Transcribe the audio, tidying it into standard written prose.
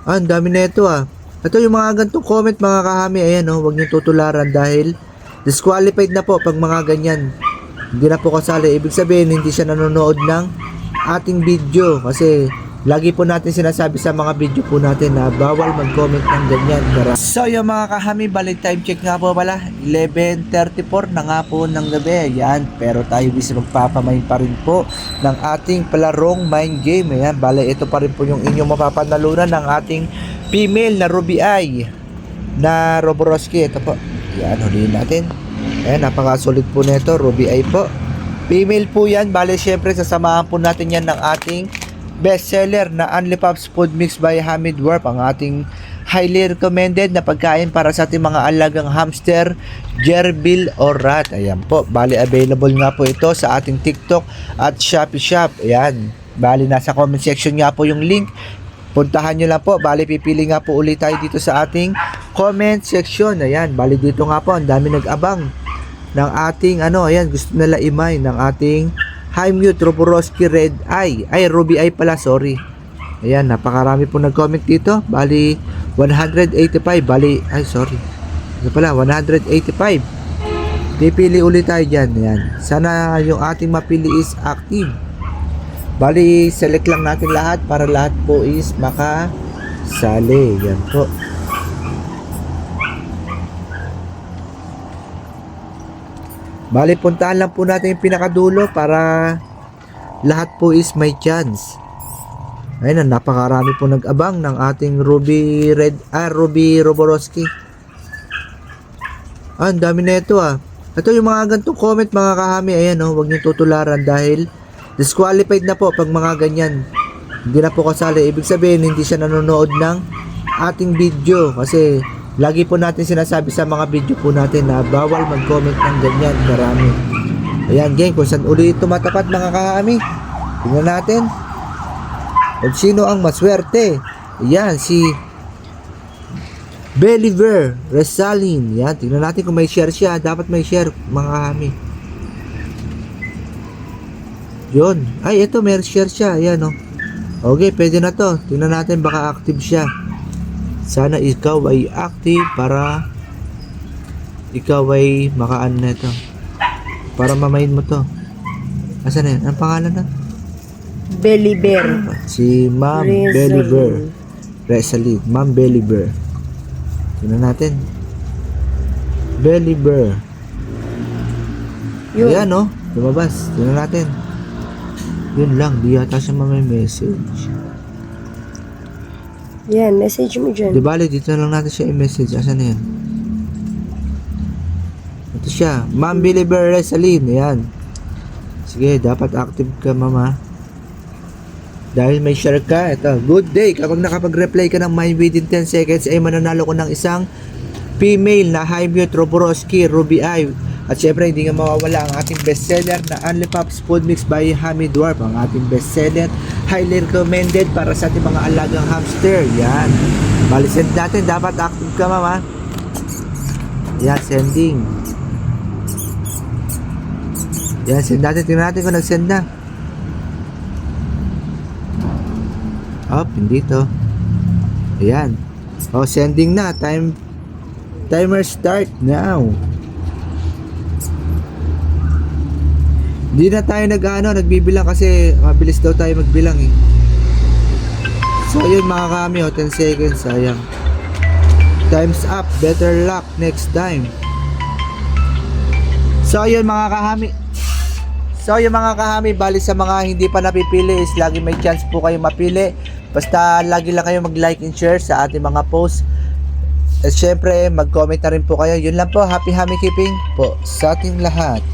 Ang dami na ito ah. Ito yung mga gantong comment mga kahami. Ayan oh, huwag niyong tutularan dahil disqualified na po pag mga ganyan. Hindi na po kasali. Ibig sabihin, hindi siya nanonood ng ating video. Kasi lagi po natin sinasabi sa mga video po natin na bawal mag-comment ng ganyan. So yung mga kahami, balik time check nga po pala. 11:34 na nga po ng gabi. Ayan, pero tayo busy magpapamain pa rin po ng ating palarong mind game. Ayan, bale ito pa rin po yung inyong mapapanalunan ng ating female na Ruby Eye na Roboroski. Ito po. Ayan, huliin natin. Ayan, napakasulit po nito. Ruby Eye po. Female po yan. Bale, syempre, sasamahan po natin yan ng ating bestseller na Only Pops Food Mix by Hamid Warp, ang ating highly recommended na pagkain para sa ating mga alagang hamster, gerbil o rat. Ayan po, bali available nga po ito sa ating TikTok at Shopee Shop. Ayan, bali nasa comment section nga po yung link, puntahan nyo lang po. Bali pipili nga po ulit tayo dito sa ating comment section. Ayan, bali dito nga po ang dami nag-abang ng ating ayan, gusto nila imay ng ating Hi-Mute Roboroski Red Eye. Ay, Ruby Eye pala, sorry. Ayan, napakarami po nag-comment dito. Bali, 185. Bali, ay, sorry. Ito pala, 185. Pipili ulit tayo dyan. Ayan. Sana yung ating mapili is active. Bali, select lang natin lahat para lahat po is makasali. Yan po. Bali, puntahan lang po natin yung pinakadulo para lahat po is may chance. Ayun na, napakarami po nag-abang ng ating Ruby Roboroski. Ang dami na ito ah. Ito yung mga gantong comment mga kahami. Ayan oh, huwag niyong tutularan dahil disqualified na po pag mga ganyan. Hindi na po kasali. Ibig sabihin, hindi siya nanonood ng ating video kasi lagi po natin sinasabi sa mga video po natin na bawal mag-comment ng ganyan karami. Ayan gang, kung saan uli tumatapat mga kahami. Tingnan natin kung sino ang maswerte. Ayan, si Believer Resalin. Ayan, tingnan natin kung may share siya. Dapat may share mga kahami. Yun. Ay, ito may share siya. Ayan oh. Okay, pwede na to. Tingnan natin baka active siya. Sana ikaw ay active para ikaw ay makaan na ito. Para mamain mo to. Asan na yan? Ang pangalan na? Believer. Si Ma'am Believer Resalit. Ma'am Believer. Tingnan natin. Believer. Ayan oh. Lumabas. Tingnan natin. Yun lang. Di yata siya mamay-message. Yan, message mo dyan. Di bali, dito lang natin siya i-message. Asan na yan? Ito siya. Ma'am Believer Resaline. Ayan. Sige, dapat active ka, mama. Dahil may share ka. Ito. Good day. Kapag nakapag-reply ka ng mine within 10 seconds, ay mananalo ko ng isang female na Hi-Mute Roboroski Ruby Eye. At syempre, hindi nga mawawala ang ating bestseller na Only Pops Food Mix by Hamid Warp. Ang ating bestseller, highly recommended para sa ating mga alagang hamster. Yan. Bali, send natin. Dapat active ka, mama. Yan, sending. Yan, send natin. Tingnan natin kung nag-send na. Oh, hindi to. Ayan. Oh, sending na. Timer start now. Hindi na tayo nagbibilang kasi mabilis daw tayo magbilang eh. So yun mga kami, 10 seconds, sayang. Time's up, better luck next time. So yun mga kahami, bali sa mga hindi pa napipili is lagi may chance po kayo mapili. Basta lagi lang kayo mag-like and share sa ating mga posts. At syempre mag-comment na rin po kayo. Yun lang po, happy keeping po sa ating lahat.